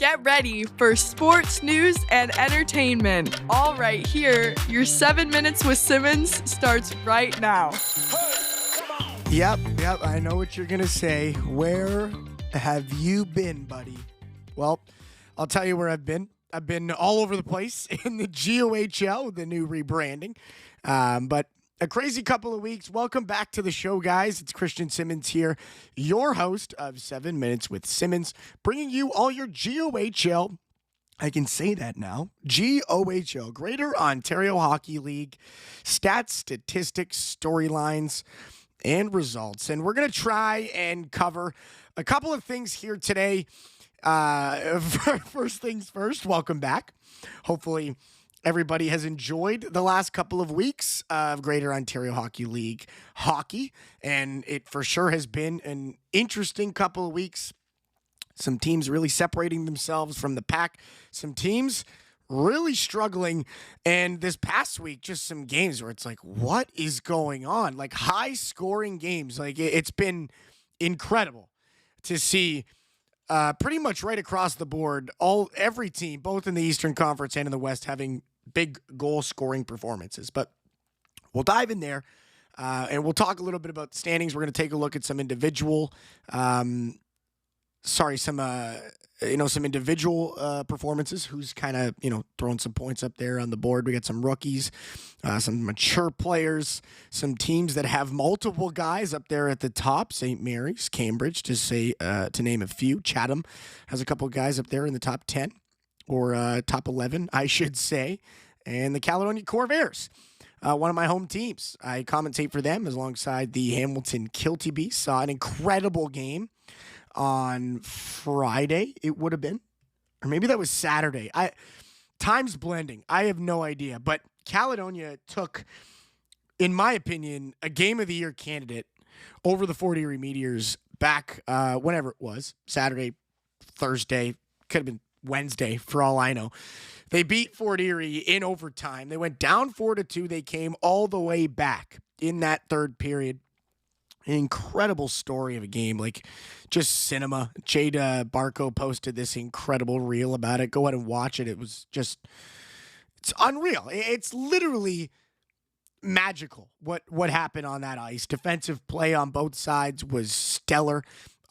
Get ready for sports news and entertainment. All right here, your 7 minutes with Simmons starts right now. Yep, I know what you're going to say. Where have you been, buddy? Well, I'll tell you where I've been. I've been all over the place in the GOHL with the new rebranding. But a crazy couple of weeks. Welcome back to the show, guys. It's Christian Simmons here, your host of 7 Minutes with Simmons, bringing you all your GOHL, I can say that now, GOHL, Greater Ontario Hockey League, stats, statistics, storylines, and results. And we're going to try and cover a couple of things here today. First things first, welcome back. Hopefully everybody has enjoyed the last couple of weeks of Greater Ontario Hockey League hockey, and it for sure has been an interesting couple of weeks. Some teams really separating themselves from the pack, some teams really struggling, and this past week, just some games where it's like, what is going on? Like high-scoring games. Like it's been incredible to see pretty much right across the board, every team, both in the Eastern Conference and in the West, having big goal-scoring performances. But we'll dive in there, and we'll talk a little bit about the standings. We're going to take a look at some individual, some individual performances. Who's kind of throwing some points up there on the board. We got some rookies, some mature players, some teams that have multiple guys up there at the top. St. Mary's, Cambridge, to name a few. Chatham has a couple of guys up there in the top 10 or top 11, I should say. And the Caledonia Corvairs, one of my home teams. I commentate for them alongside the Hamilton Kilty Beasts. Saw an incredible game on Friday, it would have been. Or maybe that was Saturday. Time's blending. I have no idea. But Caledonia took, in my opinion, a Game of the Year candidate over the Fort Erie Meteors back whenever it was. Saturday, Thursday, could have been Wednesday for all I know. They beat Fort Erie in overtime. They went down 4-2. They came all the way back in that third period. An incredible story of a game, like just cinema. Jada Barco posted this incredible reel about it. Go ahead and watch it. It's unreal. It's literally magical what happened on that ice. Defensive play on both sides was stellar.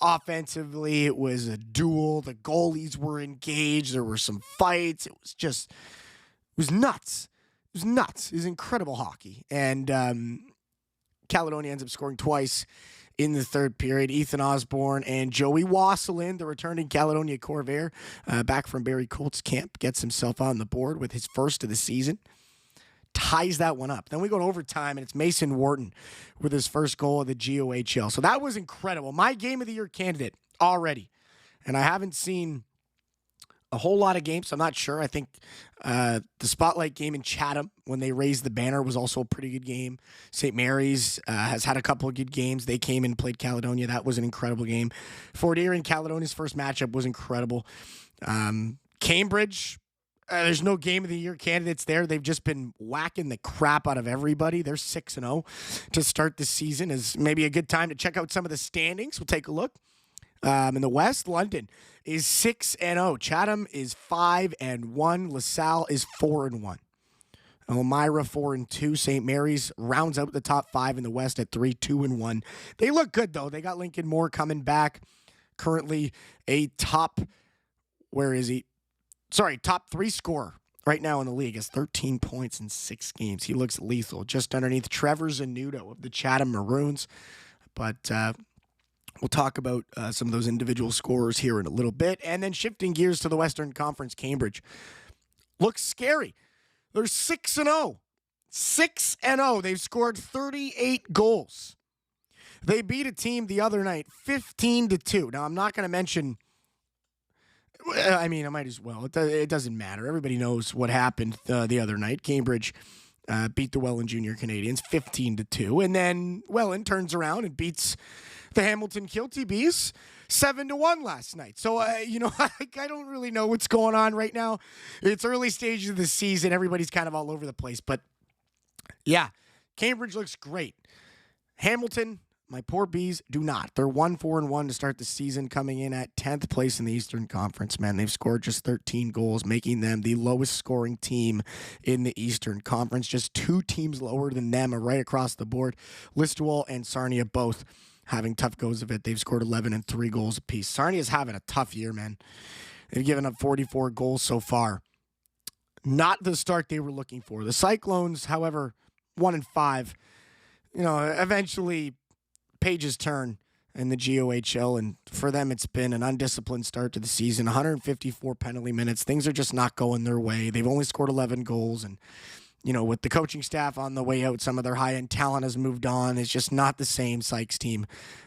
Offensively, it was a duel. The goalies were engaged. There were some fights. It was nuts. It was nuts. It was incredible hockey. And Caledonia ends up scoring twice in the third period. Ethan Osborne and Joey Wasselin, the returning Caledonia Corvair, back from Barrie Colts camp, gets himself on the board with his first of the season. Ties that one up. Then we go to overtime, and it's Mason Wharton with his first goal of the GOHL. So that was incredible. My Game of the Year candidate already. And I haven't seen a whole lot of games. I'm not sure. I think the Spotlight game in Chatham, when they raised the banner, was also a pretty good game. St. Mary's has had a couple of good games. They came and played Caledonia. That was an incredible game. Fort Erie and Caledonia's first matchup was incredible. Cambridge, there's no Game of the Year candidates there. They've just been whacking the crap out of everybody. They're 6-0 to start the season. Is maybe a good time to check out some of the standings. We'll take a look. In the West, London is 6-0. Chatham is 5-1. LaSalle is 4-1. Elmira 4-2. St. Mary's rounds out the top 5 in the West at 3-2-1. They look good though. They got Lincoln Moore coming back. Currently a top 3 scorer right now in the league. Has 13 points in 6 games. He looks lethal, just underneath Trevor Zanuto of the Chatham Maroons. But we'll talk about some of those individual scorers here in a little bit. And then shifting gears to the Western Conference, Cambridge looks scary. They're 6-0. 6-0. They've scored 38 goals. They beat a team the other night 15-2. Now, I'm not going to mention, I might as well. It doesn't matter. Everybody knows what happened the other night. Cambridge beat the Welland Junior Canadians 15-2. And then Welland turns around and beats the Hamilton Kilty Beasts 7-1 last night. So, I don't really know what's going on right now. It's early stages of the season. Everybody's kind of all over the place. But, yeah, Cambridge looks great. Hamilton, My poor Bees do not. They're 1-4-1 to start the season, coming in at 10th place in the Eastern Conference, man. They've scored just 13 goals, making them the lowest scoring team in the Eastern Conference. Just 2 teams lower than them are right across the board. Listowel and Sarnia both having tough goes of it. They've scored 11 and 3 goals apiece. Sarnia's having a tough year, man. They've given up 44 goals so far. Not the start they were looking for. The Cyclones, however, 1-5. Eventually pages turn in the GOHL, and for them it's been an undisciplined start to the season. 154 penalty minutes. Things are just not going their way. They've only scored 11 goals, and with the coaching staff on the way out, some of their high-end talent has moved on. It's just not the same Sykes team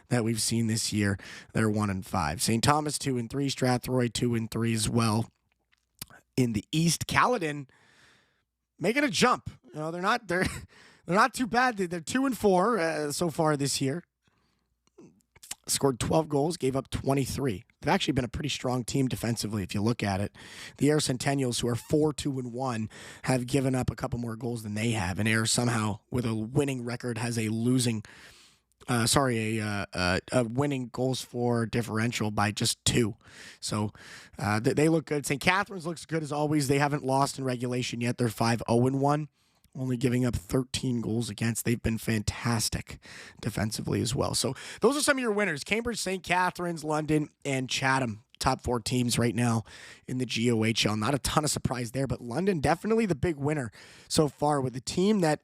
that we've seen this year. They're 1-5. St. Thomas 2-3, Strathroy 2-3 as well. In the East, Caledon making a jump. They're not too bad. They're 2-4 so far this year. Scored 12 goals, gave up 23. They've actually been a pretty strong team defensively if you look at it. The Ayr Centennials, who are 4-2-1, have given up a couple more goals than they have. And Ayr somehow, with a winning record, has a winning goals for differential by just 2. So they look good. St. Catharines looks good as always. They haven't lost in regulation yet. They're 5-0-1. Only giving up 13 goals against. They've been fantastic defensively as well. So those are some of your winners. Cambridge, St. Catharines, London, and Chatham. Top 4 teams right now in the GOHL. Not a ton of surprise there, but London definitely the big winner so far with a team that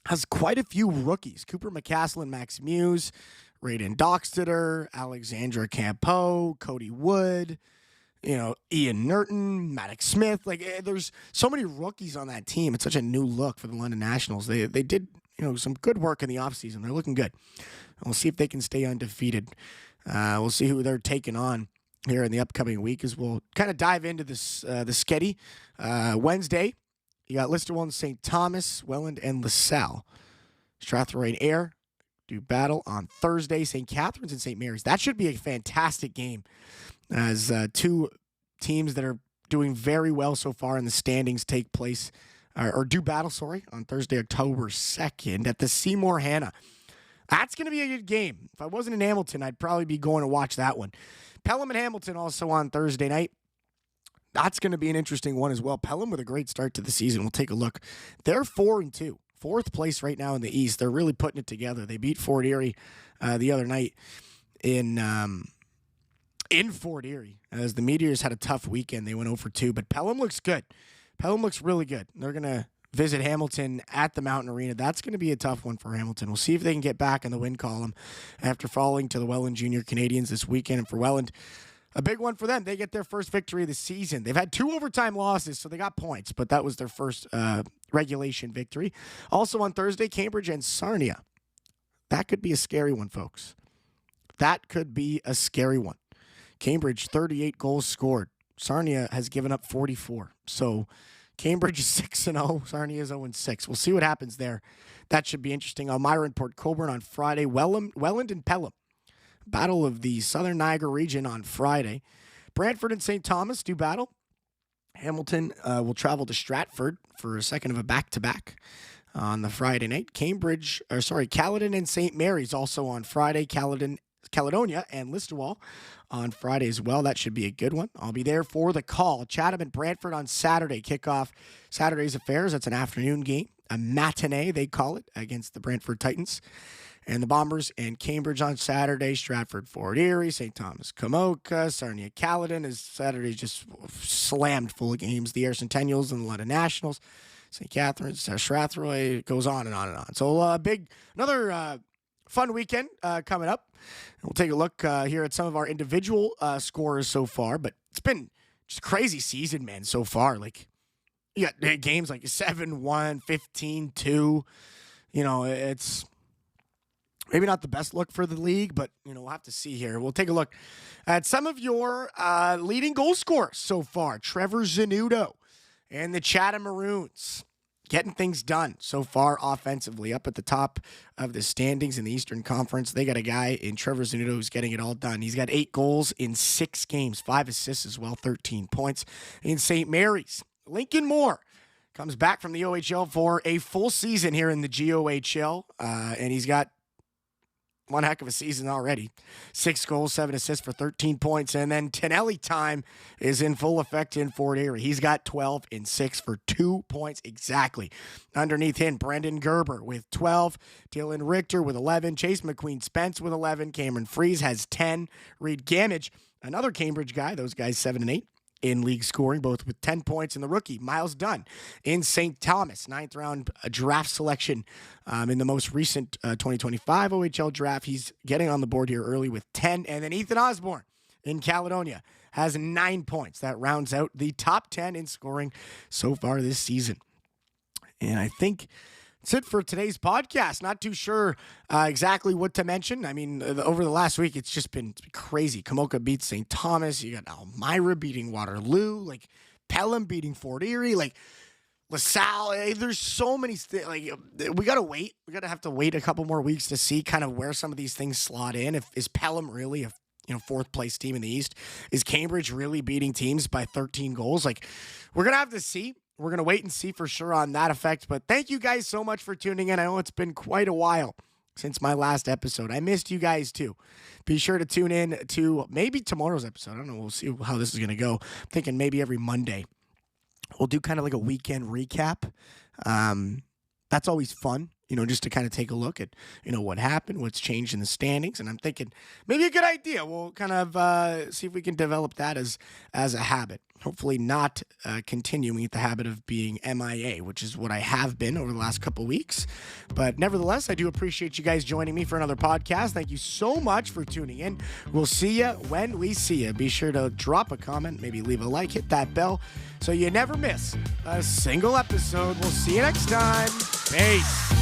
has quite a few rookies. Cooper McCaslin, Max Muse, Raiden Dockstetter, Alexandra Campeau, Cody Wood, Ian Nerton, Maddox Smith. There's so many rookies on that team. It's such a new look for the London Nationals. They did, some good work in the offseason. They're looking good. We'll see if they can stay undefeated. We'll see who they're taking on here in the upcoming week as we'll kind of dive into this the sketty. Wednesday, you got Listowel and St. Thomas, Welland and LaSalle. Strathroy and Ayr do battle on Thursday. St. Catharines and St. Mary's. That should be a fantastic game as 2 teams that are doing very well so far in the standings take place, or do battle, on Thursday, October 2nd at the Seymour Hannah. That's going to be a good game. If I wasn't in Hamilton, I'd probably be going to watch that one. Pelham and Hamilton also on Thursday night. That's going to be an interesting one as well. Pelham with a great start to the season. We'll take a look. They're 4-2. 4th place right now in the East. They're really putting it together. They beat Fort Erie the other night in Fort Erie, as the Meteors had a tough weekend. They went 0-2, but Pelham looks good. Pelham looks really good. They're going to visit Hamilton at the Mountain Arena. That's going to be a tough one for Hamilton. We'll see if they can get back in the win column after falling to the Welland Junior Canadians this weekend. And for Welland, a big one for them. They get their first victory of the season. They've had 2 overtime losses, so they got points, but that was their first regulation victory. Also on Thursday, Cambridge and Sarnia. That could be a scary one, folks. That could be a scary one. Cambridge, 38 goals scored. Sarnia has given up 44. So Cambridge is 6-0. Sarnia is 0-6. We'll see what happens there. That should be interesting. Elmira and Port Colborne on Friday. Welland and Pelham. Battle of the Southern Niagara region on Friday. Brantford and St. Thomas do battle. Hamilton will travel to Stratford for a second of a back-to-back on the Friday night. Caledon and St. Mary's also on Friday. Caledonia and Listowel on Friday as well. That should be a good one. I'll be there for the call. Chatham and Brantford on Saturday. Kickoff Saturday's affairs. That's an afternoon game. A matinee, they call it, against the Brantford Titans. And the Bombers and Cambridge on Saturday. Stratford, Fort Erie, St. Thomas, Kamoka, Sarnia, Caledon. As Saturday's just slammed full of games. The Ayr Centennials and the London Nationals. St. Catharines, Strathroy, goes on and on and on. So another fun weekend coming up. We'll take a look here at some of our individual scores so far, but it's been just a crazy season, man, so far. You got games like 7-1, 15-2. It's maybe not the best look for the league, but we'll have to see here. We'll take a look at some of your leading goal scorers so far. Trevor Zanuto and the Chatham Maroons getting things done so far offensively, up at the top of the standings in the Eastern Conference. They got a guy in Trevor Zanuto who's getting it all done. He's got 8 goals in 6 games, 5 assists as well, 13 points. In St. Mary's, Lincoln Moore comes back from the OHL for a full season here in the GOHL, and he's got one heck of a season already. 6 goals, 7 assists for 13 points. And then Tonelli time is in full effect in Fort Erie. He's got 12 and 6 for 2 points exactly. Underneath him, Brendan Gerber with 12. Dylan Richter with 11. Chase McQueen-Spence with 11. Cameron Fries has 10. Reed Gamage, another Cambridge guy. Those guys 7 and 8. In league scoring, both with 10 points. And the rookie, Miles Dunn, in St. Thomas, 9th round draft selection in the most recent 2025 OHL draft. He's getting on the board here early with 10. And then Ethan Osborne in Caledonia has 9 points. That rounds out the top 10 in scoring so far this season. And I think that's it for today's podcast. Not too sure exactly what to mention. I mean, over the last week, it's just been crazy. Kamoka beats St. Thomas. You got Elmira beating Waterloo. Like, Pelham beating Fort Erie. Like, LaSalle. There's so many things. Like, we got to wait. We got to have to wait a couple more weeks to see kind of where some of these things slot in. Is Pelham really a fourth place team in the East? Is Cambridge really beating teams by 13 goals? Like, we're going to have to see. We're going to wait and see for sure on that effect. But thank you guys so much for tuning in. I know it's been quite a while since my last episode. I missed you guys too. Be sure to tune in to maybe tomorrow's episode. I don't know. We'll see how this is going to go. I'm thinking maybe every Monday we'll do kind of like a weekend recap. That's always fun, just to kind of take a look at, what happened, what's changed in the standings. And I'm thinking maybe a good idea. We'll kind of see if we can develop that as a habit. Hopefully not continuing the habit of being MIA, which is what I have been over the last couple of weeks. But nevertheless, I do appreciate you guys joining me for another podcast. Thank you so much for tuning in. We'll see you when we see you. Be sure to drop a comment, maybe leave a like, hit that bell so you never miss a single episode. We'll see you next time. Peace.